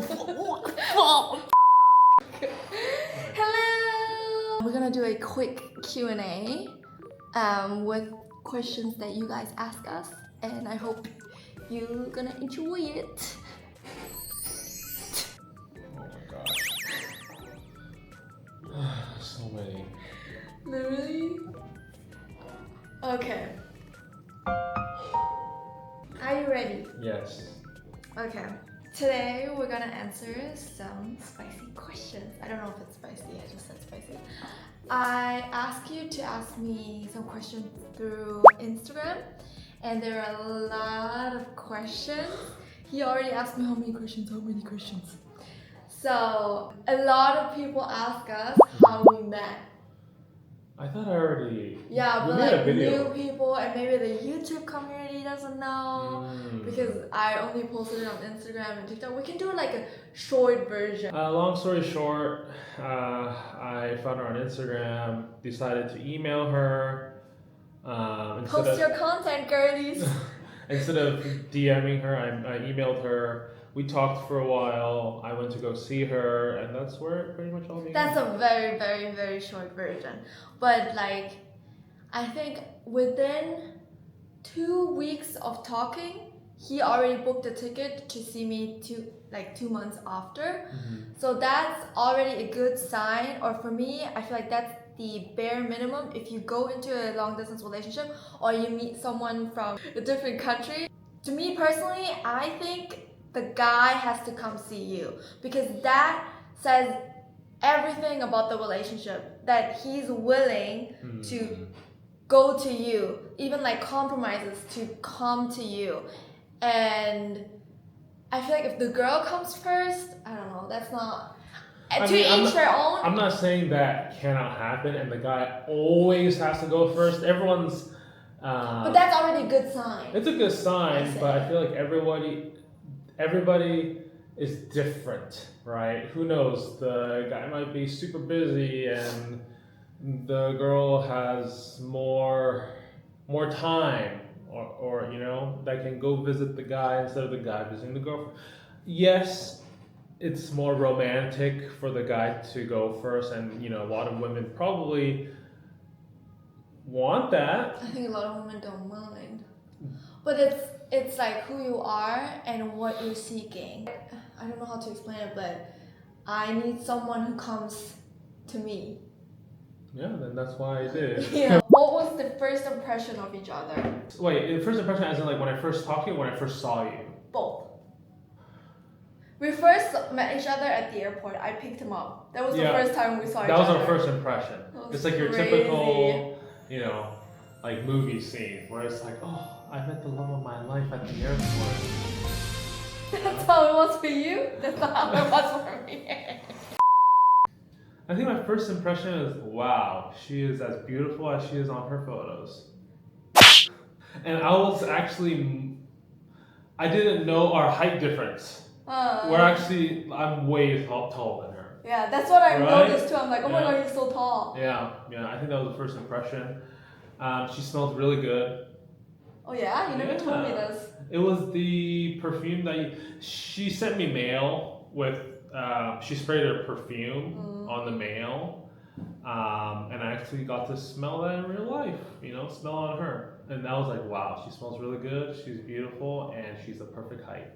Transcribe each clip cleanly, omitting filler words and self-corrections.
Hello! We're gonna do a quick Q&A with questions that you guys ask us, and I hope you're gonna enjoy it. Oh my god. So many. Literally? Okay. Are you ready? Yes. Okay. Today we're gonna answer some spicy questions. I don't know if it's spicy, I just said spicy. I asked you to ask me some questions through Instagram, and there are a lot of questions. He already asked me how many questions. So, a lot of people ask us how we met. I thought I already. Yeah, we but made a like video. new people and maybe the YouTube community doesn't know because I only posted it on Instagram and TikTok. We can do like a short version. Long story short, I found her on Instagram, decided to email her. Post your content, girlies. Instead of DMing her, I emailed her. We talked for a while. I went to go see her, and that's where it pretty much all began. That's a very, very, very short version. But like, I think within 2 weeks of talking, he already booked a ticket to see me 2 months after. So that's already a good sign, or for me, I feel like that's the bare minimum if you go into a long distance relationship or you meet someone from a different country. To me personally, I think the guy has to come see you because that says everything about the relationship, that he's willing to go to you, even like compromises to come to you. And I feel like if the girl comes first, I don't know, that's not to each their own. I'm not saying that cannot happen and the guy always has to go first. Everyone's but that's already a good sign. It's a good sign, but I feel like everybody is different, right? Who knows? The guy might be super busy and the girl has more time or you know, that can go visit the guy instead of the guy visiting the girlfriend. Yes, it's more romantic for the guy to go first, and you know, a lot of women probably want that. I think a lot of women don't mind. But it's like who you are and what you're seeking. I don't know how to explain it, but I need someone who comes to me. Yeah, then that's why I did. Yeah. What was the first impression of each other? Wait, the first impression as in like when I first talked to you or when I first saw you? Both. We first met each other at the airport. I picked him up. That was the first time we saw each other. That was our first impression. It's like your typical, you know, like movie scene where it's like, oh, I met the love of my life at the airport. That's how it was for you? That's not how it was for me. I think my first impression is, wow, she is as beautiful as she is on her photos. And I didn't know our height difference. I'm way taller than her. Yeah, that's what I noticed too. I'm like, oh my god, he's so tall. Yeah, I think that was the first impression. She smelled really good. Oh yeah? You never told me this. It was the perfume that she sent me mail with. She sprayed her perfume on the mail, and I actually got to smell that in real life. You know, smell on her, and I was like, wow, she smells really good. She's beautiful, and she's the perfect height.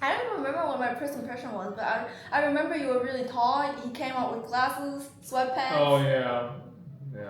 I don't remember what my first impression was, but I remember you were really tall. He came out with glasses, sweatpants. Oh yeah.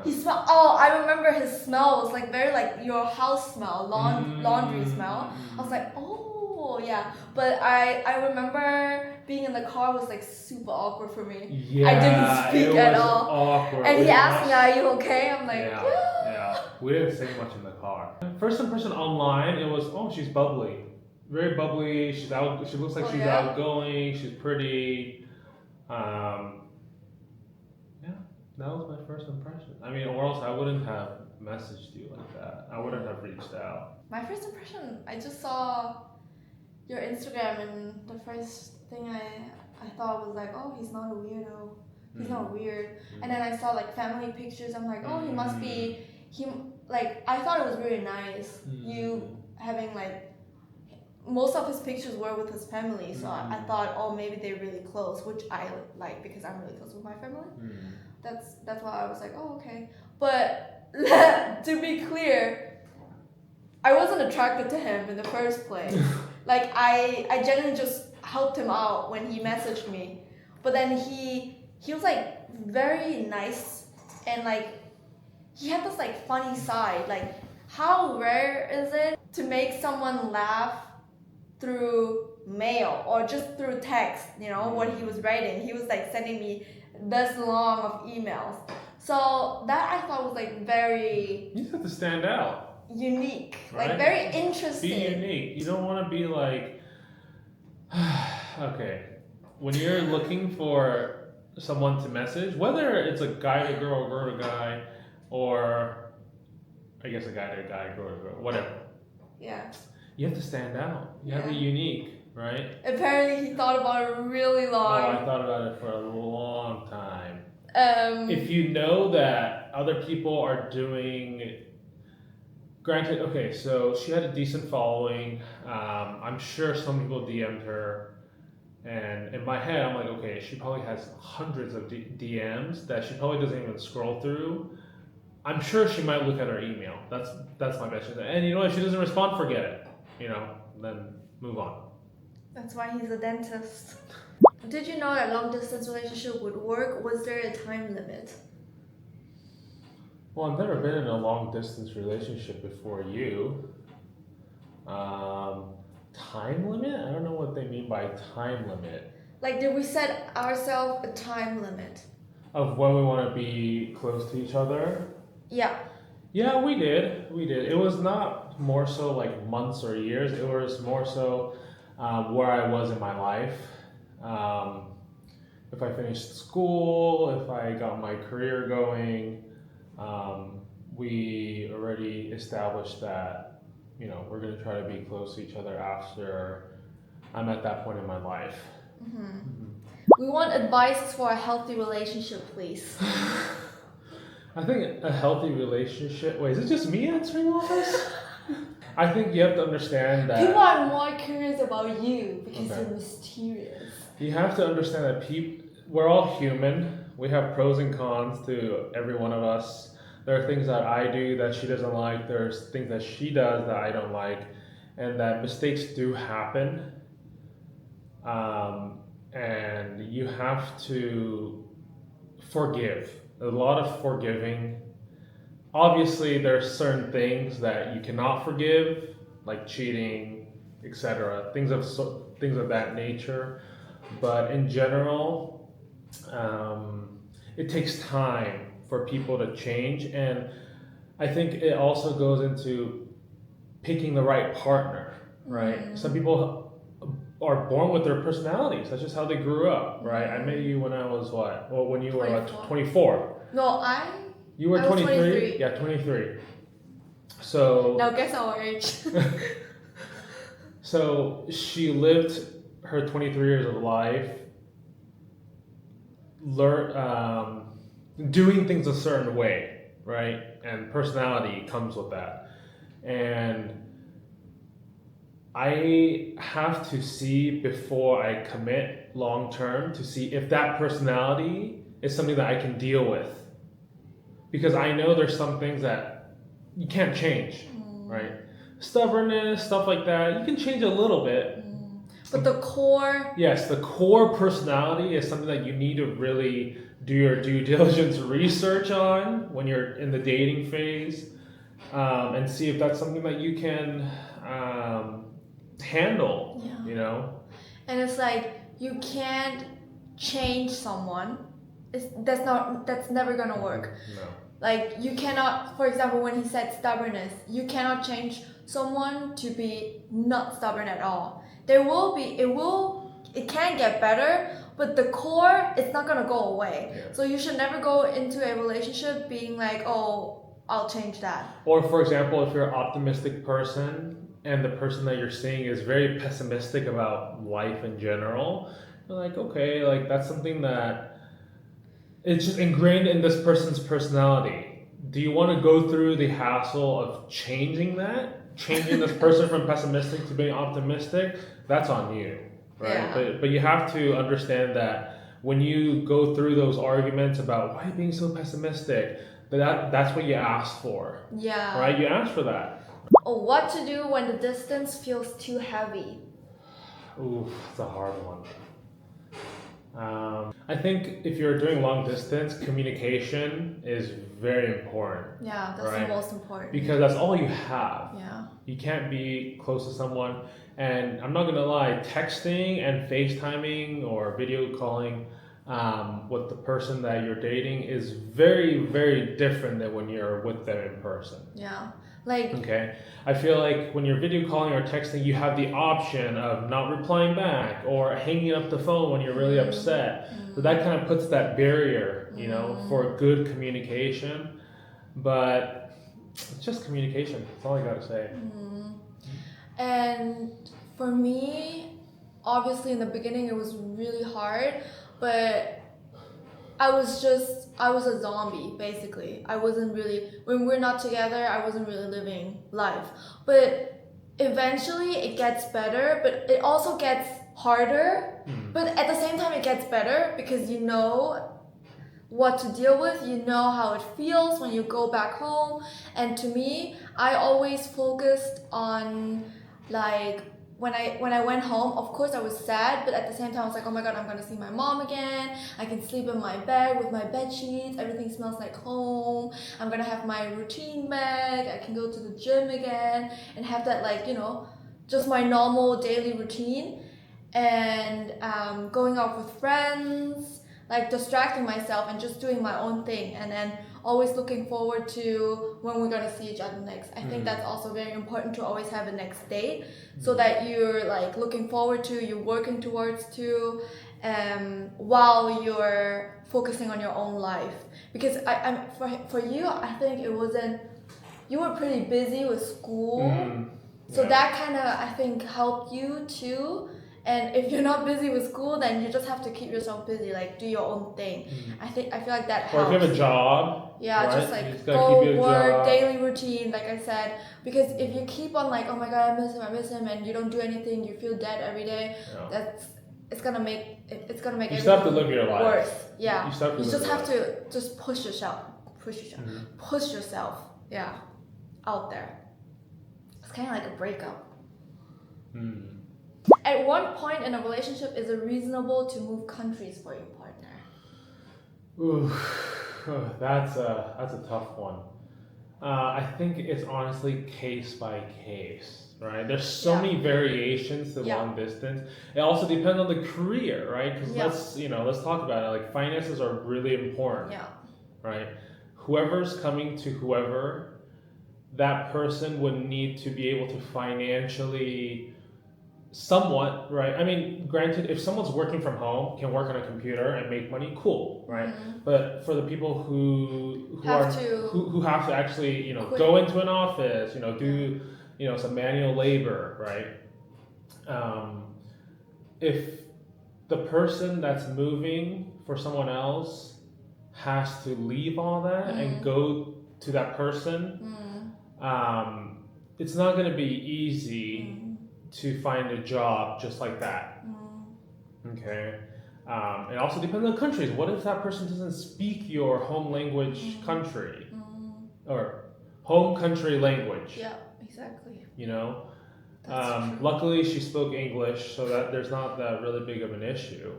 He smelled. Oh, I remember his smell was like very like your house smell, laundry smell. I was like, oh yeah. But I remember being in the car was like super awkward for me. Yeah, I didn't speak at all. Awkward. And he asked me, "Are you okay?" I'm like, yeah. We didn't say much in the car. First impression online, it was, oh, she's bubbly, very bubbly. She looks like she's outgoing. She's pretty. That was my first impression. I mean, or else I wouldn't have messaged you like that. I wouldn't have reached out. My first impression, I just saw your Instagram, and the first thing I thought was like, oh, he's not a weirdo. He's not weird. And then I saw like family pictures. I'm like, oh, he must be. I thought it was really nice. You having like most of his pictures were with his family, so I thought, oh, maybe they're really close, which I like because I'm really close with my family. That's why I was like, oh, okay. But to be clear, I wasn't attracted to him in the first place. Like I genuinely just helped him out when he messaged me, but then he was like very nice, and like he had this like funny side. Like, how rare is it to make someone laugh through mail or just through text? You know what he was writing. He was like sending me this long of emails. So that I thought was like very. You just have to stand out. Unique, right? Like very interesting. Be unique. You don't want to be like, okay, when you're looking for someone to message, whether it's a guy to girl, girl to guy, or I guess a guy to guy, girl to girl, whatever. Yeah. You have to stand out. You have to be unique, right? Apparently, he thought about it really long. Oh, I thought about it for a long time. If you know that other people are doing. Granted, okay, so she had a decent following. I'm sure some people DM'd her, and in my head, I'm like, okay, she probably has hundreds of DMs that she probably doesn't even scroll through. I'm sure she might look at her email. That's my best. And you know what? If she doesn't respond, forget it. You know, then move on. That's why he's a dentist. Did you know that long distance relationship would work? Was there a time limit? Well, I've never been in a long distance relationship before you. Time limit? I don't know what they mean by time limit. Like, did we set ourselves a time limit? Of when we want to be close to each other? Yeah. Yeah, we did. It was not more so like months or years. It was more so where I was in my life. If I finished school, if I got my career going. We already established that, you know, we're going to try to be close to each other after I'm at that point in my life. We want advice for a healthy relationship, please. I think a healthy relationship. Wait, is it just me answering all this? I think you have to understand that. People are more curious about you because you're mysterious. You have to understand that we're all human. We have pros and cons to every one of us. There are things that I do that she doesn't like. There's things that she does that I don't like, and that mistakes do happen. And you have to forgive. A lot of forgiving. Obviously, there are certain things that you cannot forgive, like cheating, etc. Things of that nature. But in general, it takes time for people to change, and I think it also goes into picking the right partner, right? Some people are born with their personalities. That's just how they grew up, right? I met you when I was what? Well, when you were 24. No, You were 23? Yeah, 23. So now guess our age. So she lived her 23 years of life doing things a certain way, right? And personality comes with that. And I have to see before I commit long term to see if that personality is something that I can deal with. Because I know there's some things that you can't change, right? Stubbornness, stuff like that, you can change a little bit. But the core... Yes, the core personality is something that you need to really do your due diligence research on when you're in the dating phase, and see if that's something that you can handle, you know? And it's like, you can't change someone. That's never gonna work. No. Like, you cannot, for example, when he said stubbornness, you cannot change someone to be not stubborn at all. It can get better, but the core, it's not gonna go away. Yeah. So you should never go into a relationship being like, oh, I'll change that. Or for example, if you're an optimistic person and the person that you're seeing is very pessimistic about life in general, you're like, okay, like that's something that it's just ingrained in this person's personality. Do you want to go through the hassle of changing that? changing this person from pessimistic to being optimistic, that's on you, right? Yeah. But you have to understand that when you go through those arguments about why are you being so pessimistic, that's what you ask for, Yeah. right? You ask for that. Or what to do when the distance feels too heavy? Ooh, it's a hard one. I think if you're doing long distance, communication is very important. Yeah, that's right? the most important. Because that's all you have. Yeah. You can't be close to someone. And I'm not gonna lie, texting and FaceTiming or video calling with the person that you're dating is very, very different than when you're with them in person. Yeah. Like, Okay, I feel like when you're video calling or texting, you have the option of not replying back or hanging up the phone when you're really upset. So that kind of puts that barrier, you know, for good communication. But it's just communication. That's all I gotta say. and for me, obviously in the beginning it was really hard, but I was a zombie basically. I wasn't really, when we're not together, I wasn't really living life. But eventually it gets better, but it also gets harder. But at the same time it gets better because you know what to deal with, you know how it feels when you go back home. And to me, I always focused on like when I went home, of course I was sad, but at the same time I was like, oh my god, I'm gonna see my mom again. I can sleep in my bed with my bed sheets. Everything smells like home. I'm gonna have my routine back. I can go to the gym again and have that, like, you know, just my normal daily routine. And going out with friends, like distracting myself and just doing my own thing, and then always looking forward to when we're gonna see each other next. I think that's also very important to always have a next date, so that you're like looking forward to, you're working towards to, while you're focusing on your own life. Because I'm for you, I think it wasn't. You were pretty busy with school, so that kind of, I think, helped you too. And if you're not busy with school, then you just have to keep yourself busy, like do your own thing. I feel like that helps. Or if you have a job, yeah, right? just like just gotta go keep your work, job. daily routine, like I said. Because if you keep on like, oh my god, I miss him, and you don't do anything, you feel dead every day. It's gonna make you still have to live your life. Worse. Yeah, you just have to just push yourself, push yourself. Yeah, out there. It's kind of like a breakup. At what point in a relationship is it reasonable to move countries for your partner? Ooh, that's a tough one. I think it's honestly case by case, right? There's so many variations to long distance. It also depends on the career, right? Because let's talk about it. Like finances are really important, right? Whoever's coming to whoever, that person would need to be able to financially. Somewhat, right? I mean, granted, if someone's working from home, can work on a computer and make money, cool, right? But for the people who have to actually, you know, go into an office, you know, do, you know, some manual labor, right? If the person that's moving for someone else has to leave all that and go to that person, it's not going to be easy to find a job just like that. Okay. It also depends on the countries. What if that person doesn't speak your home language country or home country language? Yeah, exactly. You know, luckily she spoke English, so that there's not that really big of an issue.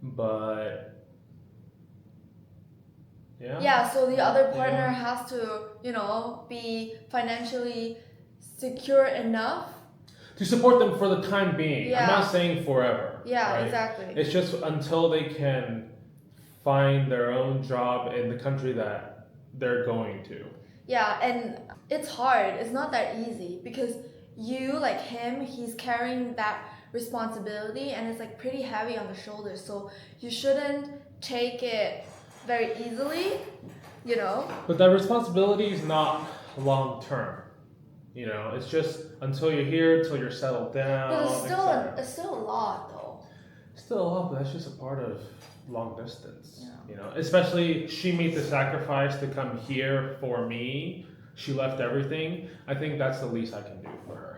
But yeah, so the other partner has to, you know, be financially secure enough to support them for the time being. I'm not saying forever. Yeah, right? exactly. It's just until they can find their own job in the country that they're going to. Yeah, and it's hard. It's not that easy because you, like him, he's carrying that responsibility and it's like pretty heavy on the shoulders. So you shouldn't take it very easily, you know? But that responsibility is not long term. You know, it's just until you're here, until you're settled down. But it's still a lot, though. Still a lot, but that's just a part of long distance. You know, especially she made the sacrifice to come here for me. she left everything. I think that's the least I can do for her.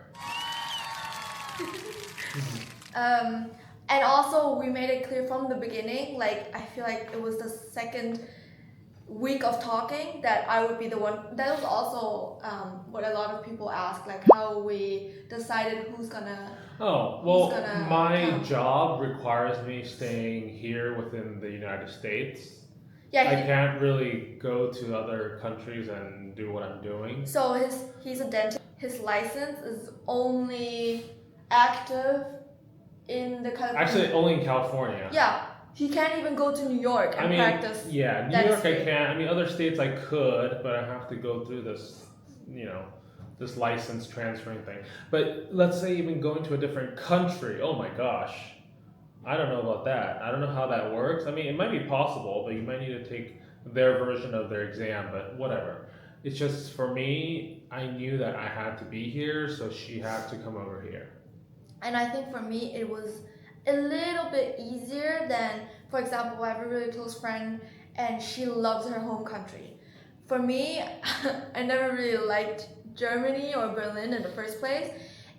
And also we made it clear from the beginning, like I feel like it was the second week of talking that I would be the one. That was also what a lot of people ask, like how we decided who's gonna. Oh, well, my come. job requires me staying here within the United States. Yeah, I can't really go to other countries and do what I'm doing. So he's a dentist. His license is only active in the California. Actually, only in California. Yeah, he can't even go to New York and practice. Yeah, New York I can't. I mean, other states I could, but I have to go through this, this license transferring thing. But let's say even going to a different country. Oh my gosh. I don't know about that. I don't know how that works. I mean, it might be possible, but you might need to take their version of their exam, but whatever. It's just for me, I knew that I had to be here, so she had to come over here. And I think for me, it was a little bit easier than, for example, I have a really close friend and she loves her home country. For me, I never really liked Germany or Berlin in the first place.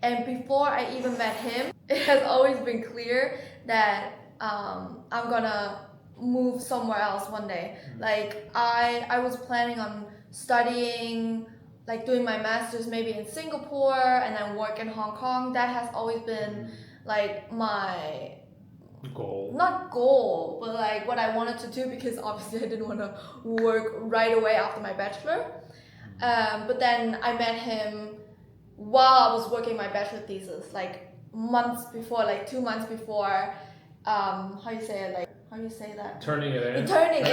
And before I even met him, it has always been clear that I'm gonna move somewhere else one day. Like I was planning on studying, like doing my master's maybe in Singapore and then work in Hong Kong. That has always been like my goal. Not goal, but like what I wanted to do, because obviously I didn't want to work right away after my bachelor. But then I met him while I was working my bachelor thesis, like months before, like 2 months before. How you say it? Like how you say that? Turning it in. Turning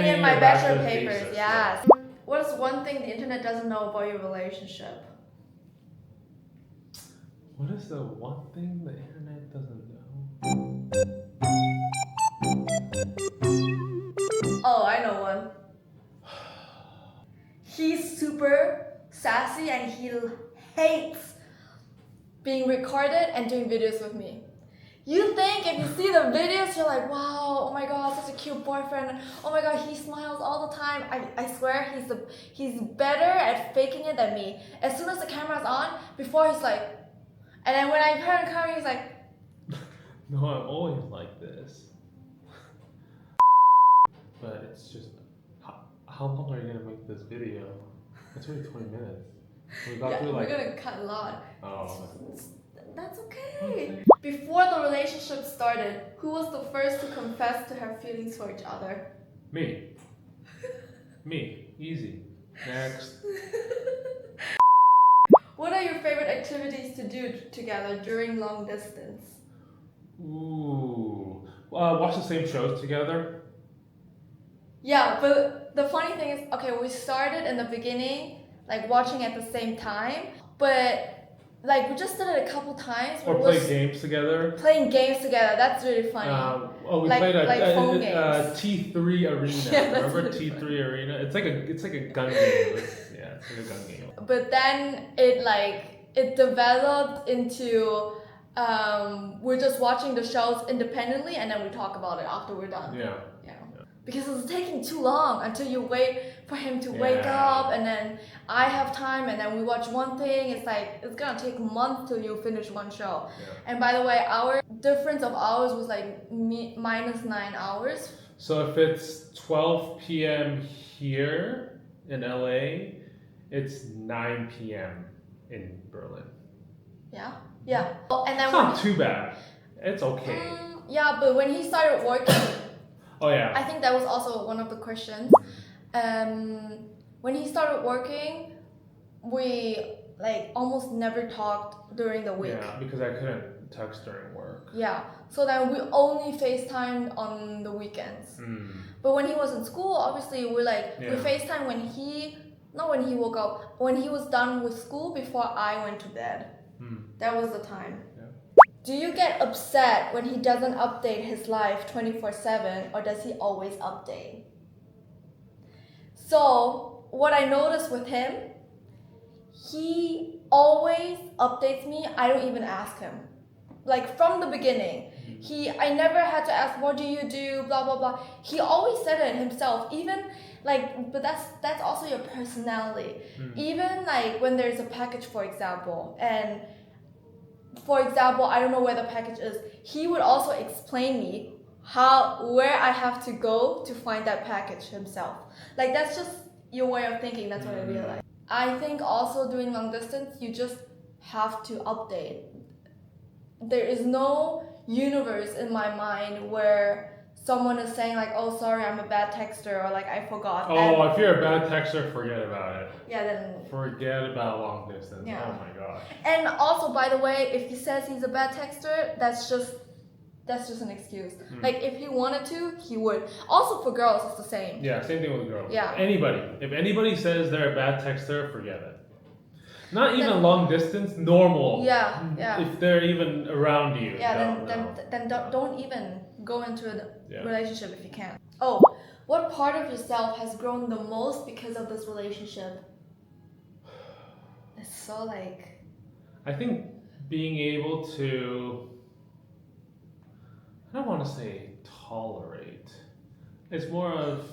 in my bachelor papers. Thesis, yes. What is one thing the internet doesn't know about your relationship? What is the one thing the internet doesn't know? Oh, I know one. He's super sassy and he hates being recorded and doing videos with me. You think if you see the videos, you're like, wow, oh my god, such a cute boyfriend. Oh my god, he smiles all the time. I swear he's better at faking it than me. As soon as the camera's on, before he's like, and then when I turn the camera, he's like, no, I'm always like this. But it's just, how long are you gonna make this video? It's only 20 minutes. We got through we're gonna cut a lot. Oh. That's okay. Before the relationship started, who was the first to confess to have feelings for each other? Me. Me. Easy. Next. What are your favorite activities to do together during long distance? Ooh. Watch the same shows together. Yeah, but the funny thing is, okay, we started in the beginning, like watching at the same time, but like we just did it a couple times. Or play games together. Playing games together, that's really funny. We played a phone games. T3 Arena. Yeah, remember T3 Arena? It's like a gun game. It's like a gun game. But then it developed into we're just watching the shows independently and then we talk about it after we're done. Yeah. Because it's taking too long until you wait for him to wake up, and then I have time, and then we watch one thing. It's like it's gonna take months till you finish one show. Yeah. And by the way, our difference of hours was like minus 9 hours. So if it's 12 p.m. here in LA, it's 9 p.m. in Berlin. Yeah. And then it's not too bad. It's okay. Yeah, but when he started working. Oh yeah. I think that was also one of the questions. When he started working, we like almost never talked during the week. Yeah, because I couldn't text during work. Yeah, so then we only FaceTimed on the weekends. But when he was in school, obviously we FaceTime not when he woke up, when he was done with school before I went to bed. That was the time. Do you get upset when he doesn't update his life 24/7, or does he always update? So what I noticed with him, he always updates me. I don't even ask him. like from the beginning. I never had to ask, what do you do, blah blah blah. He always said it himself, even like, but that's also your personality. Even like when there's a package, for example, and for example, I don't know where the package is, he would also explain me where I have to go to find that package himself. Like, that's just your way of thinking. That's what I realized. I think also doing long distance, you just have to update. There is no universe in my mind where someone is saying like, oh sorry, I'm a bad texter, or like I forgot. Oh, if you're a bad texter, forget about it. Yeah, then forget about long distance. Yeah. Oh my gosh. And also, by the way, if he says he's a bad texter, that's just an excuse. Like, if he wanted to, he would. Also for girls, it's the same. Yeah, same thing with girls. Yeah. If anybody says they're a bad texter, forget it. Not even long distance, normal. Yeah. If they're even around you. Yeah, then don't even go into a relationship if you can. Oh, what part of yourself has grown the most because of this relationship? It's so like... I think being able to, I don't want to say tolerate. It's more of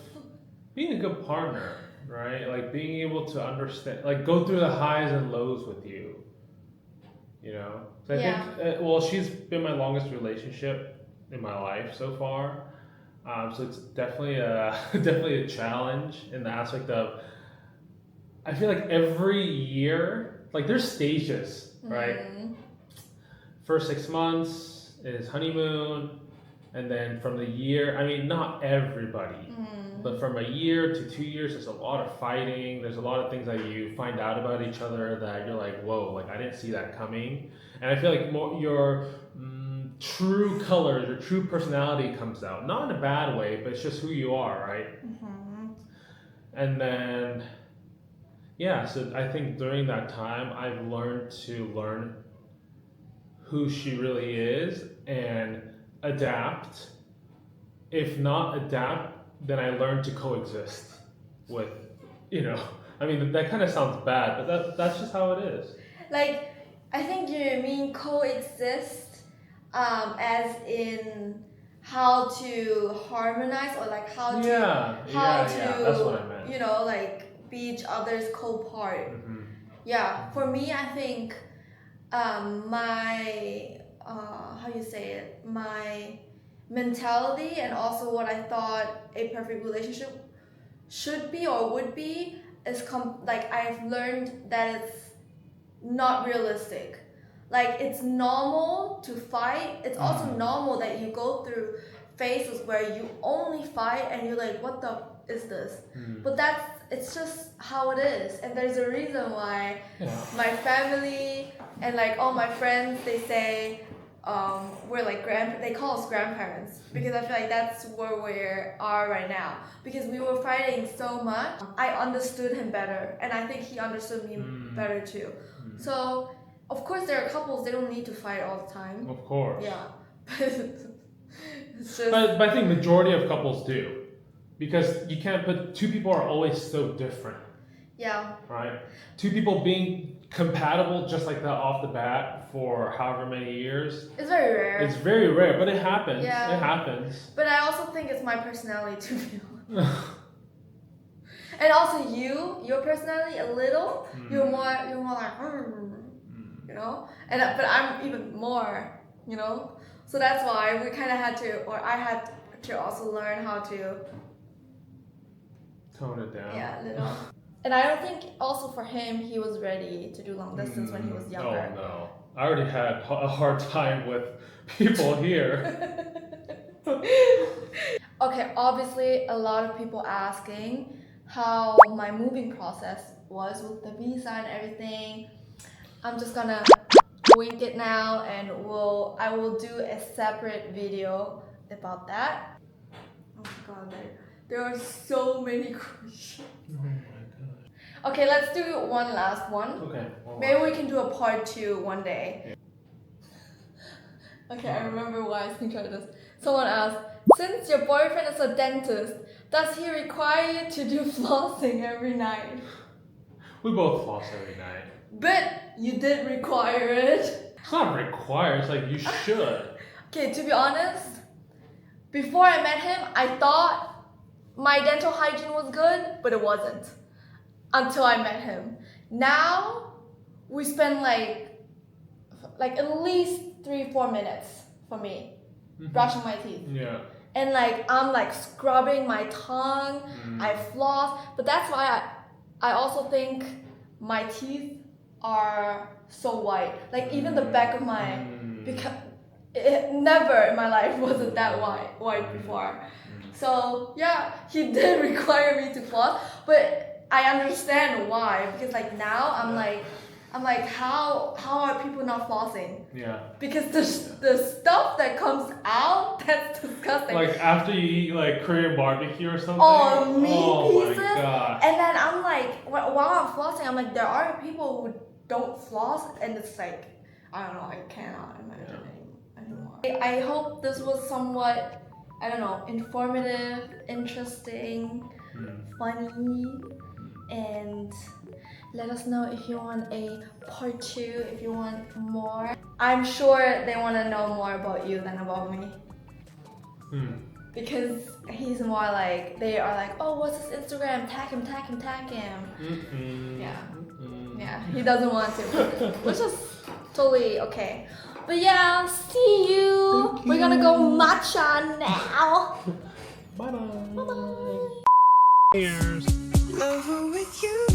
being a good partner, right? Like being able to understand, like go through the highs and lows with you. You know? So I think, well, she's been my longest relationship in my life so far. So it's definitely a challenge in the aspect of, I feel like every year, like there's stages, right? First 6 months is honeymoon, and then from the year, I mean, not everybody, but from a year to 2 years, there's a lot of fighting. There's a lot of things that you find out about each other that you're like, whoa, like I didn't see that coming. And I feel like your true colors, your true personality comes out, not in a bad way, but it's just who you are, right? And then, yeah, so I think during that time, I've learned who she really is and adapt. If not adapt, then I learned to coexist with, I mean, that kind of sounds bad, but that's just how it is. Like, I think you mean coexist as in how to harmonize, or like how to that's what I meant. Like be each other's co-part. Yeah, for me, I think my my mentality, and also what I thought a perfect relationship should be or would be, is like I've learned that it's not realistic. Like, it's normal to fight. It's also normal that you go through phases where you only fight and you're like, what the is this? But it's just how it is. And there's a reason why my family and like all my friends, they say we're like they call us grandparents, because I feel like that's where we are right now, because we were fighting so much. I understood him better, and I think he understood me better too. So of course there are couples, they don't need to fight all the time. Of course. Yeah. It's just... but I think majority of couples do, because you can't put two people are always so different. Yeah. Right? Two people being compatible just like that off the bat for however many years. It's very rare. It's very rare, but it happens. Yeah. It happens. But I also think it's my personality, to be honest. And also your personality a little. You're more like, but I'm even more, So that's why we kind of had to, or I had to also learn how to tone it down. Yeah, a little. And I don't think also for him, he was ready to do long distance when he was younger. Oh no, I already had a hard time with people here. Okay, obviously a lot of people asking how my moving process was with the visa and everything. I'm just gonna wing it now, and I will do a separate video about that. Oh my god, there are so many questions. Oh my god. Okay, let's do one last one. Okay. Maybe we can do a part 2 one day. Yeah. Okay, I remember why I screenshotted this. Someone asked, since your boyfriend is a dentist, does he require you to do flossing every night? We both floss every night. But you did require it. It's not required. It's like you should. Okay, to be honest, before I met him, I thought my dental hygiene was good, but it wasn't. Until I met him. Now, we spend like at least 3-4 minutes for me brushing my teeth. Yeah. And like I'm like scrubbing my tongue, I floss, but that's why I also think my teeth are so white. Like even the back of my, because it never in my life wasn't that white before. So yeah, he did require me to floss, but I understand why, because like now I'm like how are people not flossing? Yeah. Because the stuff that comes out, that's disgusting. Like after you eat like Korean barbecue or something. Oh, meat pieces. My gosh. And then I'm like, while I'm flossing, I'm like, there are people who don't floss, and it's like, I don't know, I cannot imagine anymore. I hope this was somewhat, I don't know, informative, interesting, funny, and let us know if you want a part 2, if you want more. I'm sure they want to know more about you than about me. Because he's more like, they are like, oh, what's his Instagram? Tag him. Yeah, he doesn't want to, which is totally okay. But yeah, see you. We're gonna go matcha now. Bye-bye. Cheers. Love with you.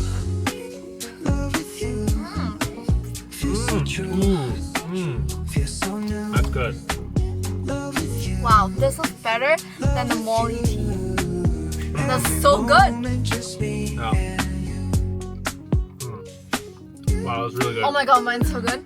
That's good. Wow, this was better than the Molly tea. That's so good. Yeah. Wow, that was really good. Oh my god, mine's so good.